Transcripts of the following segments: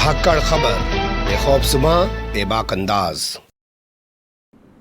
धाकड़ खबर, बेखौफसुमा बेबाक अंदाज।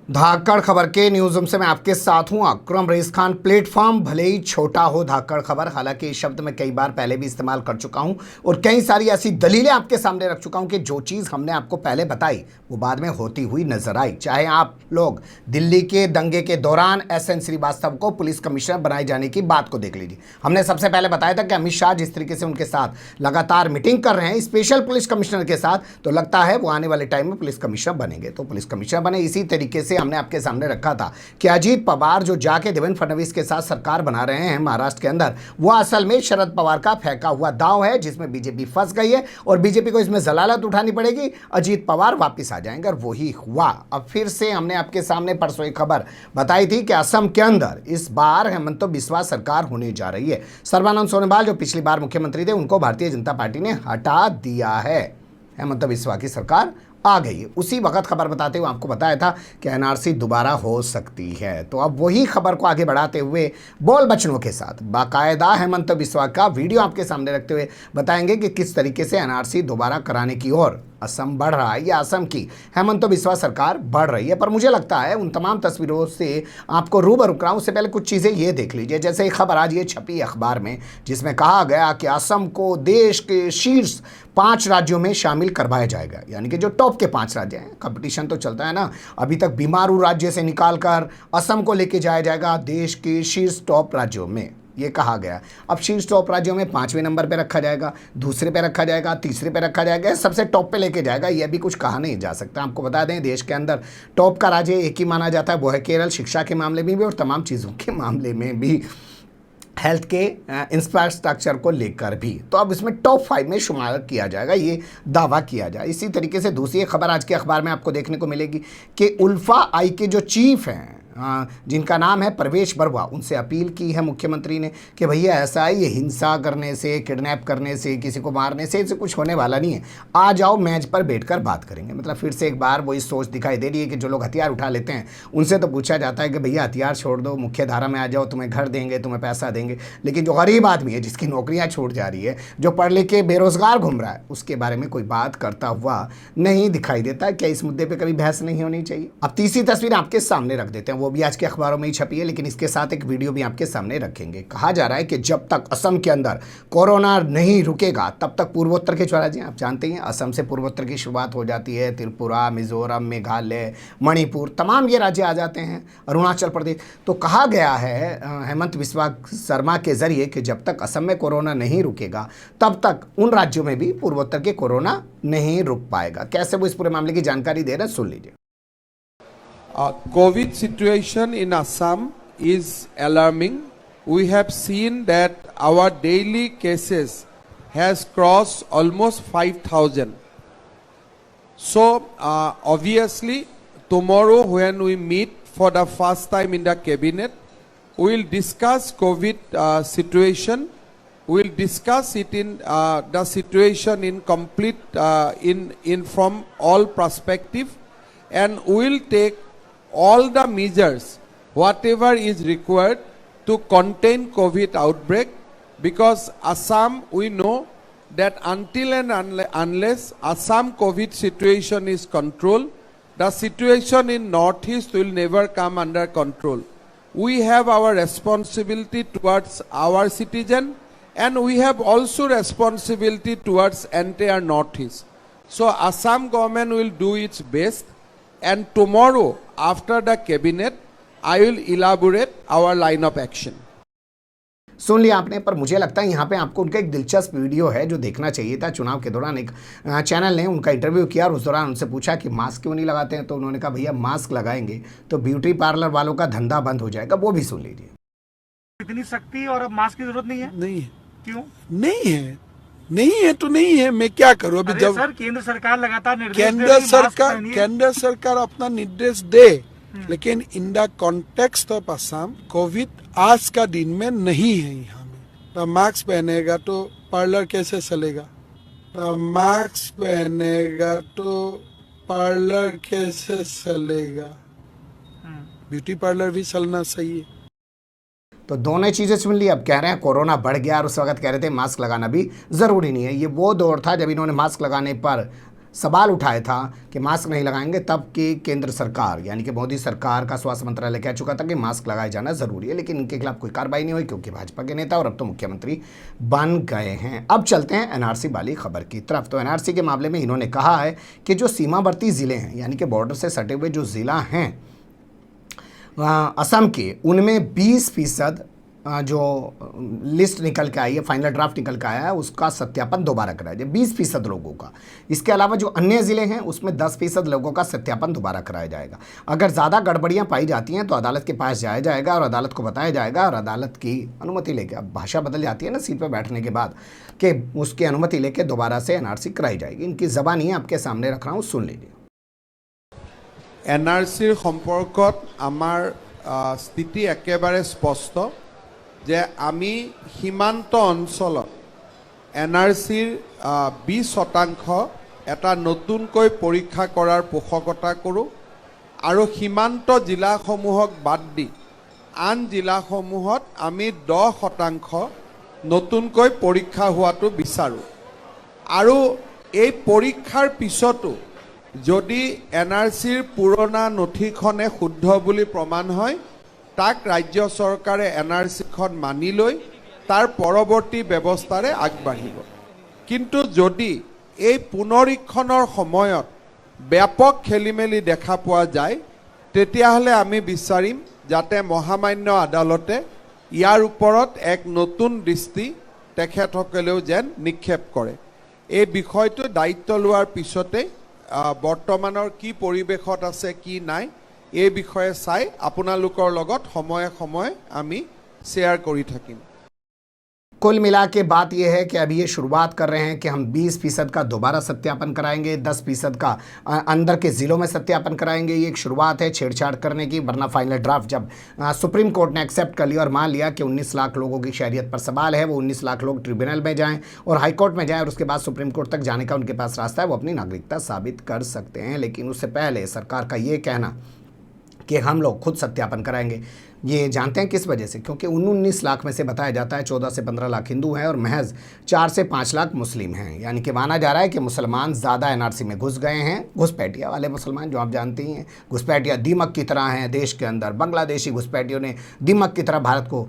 धाकड़ खबर के न्यूज़ रूम से मैं आपके साथ हूं अकरम रईस खान। प्लेटफॉर्म भले ही छोटा हो धाकड़ खबर, हालांकि इस शब्द में कई बार पहले भी इस्तेमाल कर चुका हूं और कई सारी ऐसी दलीलें आपके सामने रख चुका हूं कि जो चीज़ हमने आपको पहले बताई वो बाद में होती हुई नजर आई। चाहे आप लोग दिल्ली के दंगे के दौरान SN श्रीवास्तव को पुलिस कमिश्नर बनाए जाने की बात को देख लीजिए। हमने सबसे पहले बताया था कि अमित शाह जिस तरीके से उनके साथ लगातार मीटिंग कर रहे हैं स्पेशल पुलिस कमिश्नर के साथ, तो लगता है वो आने वाले टाइम में पुलिस कमिश्नर बनेंगे। तो पुलिस कमिश्नर बने। इसी तरीके से हमने आपके सामने रखा था कि अजीत पवार जो जाके देवेंद्र फडणवीस के साथ सरकार बना रहे हैं महाराष्ट्र के अंदर, वो असल में शरद पवार का फेंका हुआ दांव है जिसमें बीजेपी फंस गई है और बीजेपी को इसमें जलालत उठानी पड़ेगी। अजीत पवार वापस आ जाएंगे और वही हुआ। अब फिर से हमने आपके सामने परसों एक खबर बताई थी कि असम के अंदर इस बार हेमंत बिस्वा सरकार होने जा रही है। सर्बानंद सोनोवाल जो पिछली बार मुख्यमंत्री थे उनको भारतीय जनता पार्टी ने हटा दिया है। हेमंत बिस्वा की सरकार आ गई है। उसी वक्त खबर बताते हुए आपको बताया था कि NRC दोबारा हो सकती है। तो अब वही खबर को आगे बढ़ाते हुए बोल बचनों के साथ बाकायदा हेमंत बिस्वा का वीडियो आपके सामने रखते हुए बताएंगे कि किस तरीके से NRC दोबारा कराने की ओर असम बढ़ रहा है या असम की हेमंत बिस्वा सरकार बढ़ रही है। पर मुझे लगता है उन तमाम तस्वीरों से आपको रूबरू कराऊं उससे पहले कुछ चीज़ें ये देख लीजिए। जैसे एक खबर आज ये छपी अखबार में जिसमें कहा गया कि असम को देश के शीर्ष 5 राज्यों में शामिल करवाया जाएगा, यानी कि जो टॉप के 5 राज्य हैं। कंपटीशन तो चलता है ना, अभी तक बीमारू राज्य से निकाल कर असम को लेके जाया जाएगा देश के शीर्ष टॉप राज्यों में, ये कहा गया। अब शीर्ष टॉप राज्यों में 5वें नंबर पे रखा जाएगा, दूसरे पे रखा जाएगा, तीसरे पे रखा जाएगा, सबसे टॉप पे लेके जाएगा, ये भी कुछ कहा नहीं जा सकता। आपको बता दें देश के अंदर टॉप का राज्य एक ही माना जाता है, वो है केरल, शिक्षा के मामले में भी और तमाम चीज़ों के मामले में भी, हेल्थ के इंफ्रास्ट्रक्चर को लेकर भी। तो अब इसमें टॉप 5 में शुमार किया जाएगा, ये दावा किया जाए। इसी तरीके से दूसरी एक खबर आज के अखबार में आपको देखने को मिलेगी कि उल्फा आई के जो चीफ हैं जिनका नाम है प्रवेश बरुआ, उनसे अपील की है मुख्यमंत्री ने कि भैया ऐसा है ये हिंसा करने से, किडनैप करने से, किसी को मारने से इससे कुछ होने वाला नहीं है, आ जाओ मेज पर बैठकर बात करेंगे। मतलब फिर से एक बार वही सोच दिखाई दे रही है कि जो लोग हथियार उठा लेते हैं उनसे तो पूछा जाता है कि भैया हथियार छोड़ दो, मुख्य धारा में आ जाओ, तुम्हें घर देंगे, तुम्हें पैसा देंगे। लेकिन जो गरीब आदमी है जिसकी नौकरियाँ छूट जा रही है, जो पढ़ लिख के बेरोजगार घूम रहा है, उसके बारे में कोई बात करता हुआ नहीं दिखाई देता। क्या इस मुद्दे पर कभी बहस नहीं होनी चाहिए? अब तीसरी तस्वीर आपके सामने रख देते हैं, वो भी आज के अखबारों में ही छपी है, लेकिन इसके साथ एक वीडियो भी आपके सामने रखेंगे। कहा जा रहा है कि जब तक असम के अंदर कोरोना नहीं रुकेगा तब तक पूर्वोत्तर के 4 राज्य, आप जानते हैं असम से पूर्वोत्तर की शुरुआत हो जाती है, त्रिपुरा, मिजोरम, मेघालय, मणिपुर, तमाम ये राज्य आ जाते हैं, अरुणाचल प्रदेश। तो कहा गया है हेमंत बिस्वा शर्मा के जरिए कि जब तक असम में कोरोना नहीं रुकेगा तब तक उन राज्यों में भी पूर्वोत्तर के कोरोना नहीं रुक पाएगा। कैसे वो इस पूरे मामले की जानकारी दे रहे हैं, सुन लीजिए। COVID situation in Assam is alarming. We have seen that our daily cases has crossed almost 5,000. So obviously tomorrow when we meet for the first time in the cabinet, we will discuss COVID situation. We will discuss it in the situation in complete in from all perspective, and we will take all the measures whatever is required to contain COVID outbreak, because Assam, we know that until and unless Assam COVID situation is controlled, the situation in Northeast will never come under control. We have our responsibility towards our citizen, and we have also responsibility towards entire Northeast. So Assam government will do its best, and tomorrow after the cabinet I will elaborate our line of action. सुन लिया आपने, पर मुझे लगता है यहाँ पे आपको उनका एक दिलचस्प वीडियो है जो देखना चाहिए था। चुनाव के दौरान एक चैनल ने उनका इंटरव्यू किया और उस दौरान उनसे पूछा कि मास्क क्यों नहीं लगाते हैं, तो उन्होंने कहा भैया मास्क लगाएंगे तो ब्यूटी पार्लर वालों का धंधा बंद हो जाएगा। वो भी सुन लीजिए। इतनी सख्ती और अब मास्क की जरूरत नहीं है? नहीं है। क्यों नहीं है? नहीं है तो नहीं है, मैं क्या करूं अभी? जब सर केंद्र सरकार लगातार निर्देश दे रही है, केंद्र सरकार अपना निर्देश दे, लेकिन in the context of Assam Covid आज का दिन में नहीं है। यहाँ में तो मास्क पहनेगा तो पार्लर कैसे चलेगा? मास्क पहनेगा तो पार्लर कैसे चलेगा? ब्यूटी पार्लर भी चलना चाहिए। तो दोनों चीज़ें सुन ली। अब कह रहे हैं कोरोना बढ़ गया और उस वक्त कह रहे थे मास्क लगाना भी ज़रूरी नहीं है। ये वो दौर था जब इन्होंने मास्क लगाने पर सवाल उठाया था कि मास्क नहीं लगाएंगे, तब की केंद्र सरकार यानी कि मोदी सरकार का स्वास्थ्य मंत्रालय कह चुका था कि मास्क लगाए जाना ज़रूरी है, लेकिन इनके खिलाफ कोई कार्रवाई नहीं हुई क्योंकि भाजपा के नेता और अब तो मुख्यमंत्री बन गए हैं। अब चलते हैं एनआरसी वाली खबर की तरफ। तो एनआरसी के मामले में इन्होंने कहा है कि जो सीमावर्ती ज़िले हैं यानी कि बॉर्डर से सटे हुए जो ज़िला हैं असम के, उनमें 20% जो लिस्ट निकल के आई है, फाइनल ड्राफ्ट निकल के आया है, उसका सत्यापन दोबारा कराया जाए 20% लोगों का। इसके अलावा जो अन्य ज़िले हैं उसमें 10% लोगों का सत्यापन दोबारा कराया जाएगा। अगर ज़्यादा गड़बड़ियाँ पाई जाती हैं तो अदालत के पास जाया जाएगा और अदालत को बताया जाएगा और अदालत की अनुमति लेके, अब भाषा बदल जाती है ना सीट पर बैठने के बाद, कि उसकी अनुमति लेके दोबारा से एनआरसी कराई जाएगी। इनकी ज़बानी आपके सामने रख रहा हूँ, सुन लीजिए। এনআৰচিৰ সম্পৰ্কত আমাৰ স্থিতি একেবাৰে স্পষ্ট যে আমি সীমান্ত অঞ্চলত এনআৰচিৰ 20% এটা নতুনকৈ পৰীক্ষা কৰাৰ পোষকতা কৰোঁ আৰু সীমান্ত জিলাসমূহক বাদ দি আন জিলাসমূহত আমি 10% নতুনকৈ পৰীক্ষা হোৱাটো বিচাৰোঁ। আৰু এই পৰীক্ষাৰ পিছতো যদি এনআৰচিৰ পুৰণা নথিখনে শুদ্ধ বুলি প্ৰমাণ হয়, তাক ৰাজ্য চৰকাৰে এনআৰচিখন মানি লৈ তাৰ পৰৱৰ্তী ব্যৱস্থাৰে আগবাঢ়িব। কিন্তু যদি এই পুনৰীক্ষণৰ সময়ত ব্যাপক খেলিমেলি দেখা পোৱা যায়, তেতিয়াহ'লে আমি বিচাৰিম যাতে মহামান্য আদালতে ইয়াৰ ওপৰত এক নতুন দৃষ্টি তেখেতসকলেও যেন নিক্ষেপ কৰে। এই বিষয়টো দায়িত্ব লোৱাৰ পিছতে বৰ্তমানৰ কি পৰিৱেশত আছে কি নাই এই বিষয়ে চাই আপোনালোকৰ লগত সময়ে সময়ে আমি শ্বেয়াৰ কৰি থাকিম। कुल मिला के बात यह है कि अभी ये शुरुआत कर रहे हैं कि हम 20% का दोबारा सत्यापन कराएंगे, 10% का अंदर के ज़िलों में सत्यापन कराएंगे। ये एक शुरुआत है छेड़छाड़ करने की, वरना फाइनल ड्राफ्ट जब सुप्रीम कोर्ट ने एक्सेप्ट कर लिया और मान लिया कि 19 लाख लोगों की शहरियत पर सवाल है, वो 19 लाख लोग ट्रिब्यूनल में जाएं और हाई कोर्ट में जाएं और उसके बाद सुप्रीम कोर्ट तक जाने का उनके पास रास्ता है, वो अपनी नागरिकता साबित कर सकते हैं। लेकिन उससे पहले सरकार का ये कहना कि हम लोग खुद सत्यापन कराएंगे, ये जानते हैं किस वजह से? क्योंकि 19 लाख में से बताया जाता है 14 से 15 लाख हिंदू हैं और महज 4 से 5 लाख मुस्लिम हैं। यानी कि माना जा रहा है कि मुसलमान ज़्यादा एनआरसी में घुस गए हैं, घुसपैठिया वाले मुसलमान जो आप जानते ही हैं। घुसपैठिया दीमक की तरह हैं देश के अंदर। बांग्लादेशी घुसपैठियों ने दीमक की तरह भारत को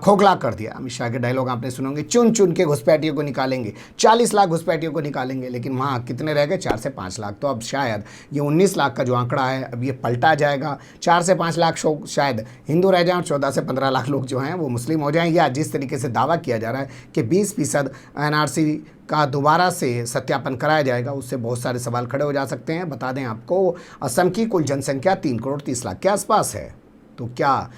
खोखला कर दिया। अमित शाह के डायलॉग आपने सुनोगे, चुन चुन के घुसपैठियों को निकालेंगे, 40 लाख घुसपैठियों को निकालेंगे, लेकिन वहाँ कितने रह गए? 4 से 5 लाख। तो अब शायद ये 19 लाख का जो आंकड़ा है अब ये पलटा जाएगा, 4 से 5 लाख शायद हिंदू रह जाएं और 14 से 15 लाख लोग जो हैं वो मुस्लिम हो जाएं। या जिस तरीके से दावा किया जा रहा है कि 20% एनआरसी का दोबारा से सत्यापन कराया जाएगा, उससे बहुत सारे सवाल खड़े हो जा सकते हैं। बता दें आपको, असम की कुल जनसंख्या 3 करोड़ 30 लाख के आसपास है। तो क्या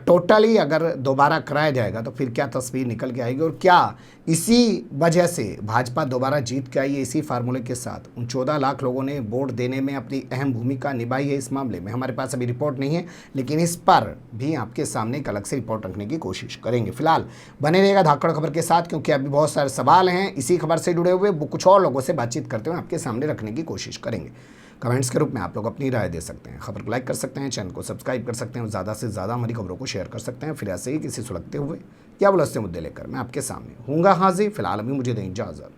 टोटली अगर दोबारा कराया जाएगा तो फिर क्या तस्वीर निकल के आएगी? और क्या इसी वजह से भाजपा दोबारा जीत के आई है? इसी फार्मूले के साथ उन 14 लाख लोगों ने वोट देने में अपनी अहम भूमिका निभाई है इस मामले में। हमारे पास अभी रिपोर्ट नहीं है, लेकिन इस पर भी आपके सामने एक अलग से रिपोर्ट रखने की कोशिश करेंगे। फिलहाल बने रहेगा धाकड़ खबर के साथ, क्योंकि अभी बहुत सारे सवाल हैं इसी खबर से जुड़े हुए, वो कुछ और लोगों से बातचीत करते हुए आपके सामने रखने की कोशिश करेंगे। कमेंट्स के रूप में आप लोग अपनी राय दे सकते हैं, खबर को लाइक कर सकते हैं, चैनल को सब्सक्राइब कर सकते हैं और ज़्यादा से ज़्यादा हमारी खबरों को शेयर कर सकते हैं। फिर ऐसे ही किसी सुलगते हुए या बुलंदते मुद्दे लेकर मैं आपके सामने हूँगा हाजिर। फिलहाल अभी मुझे दें इजाज़त।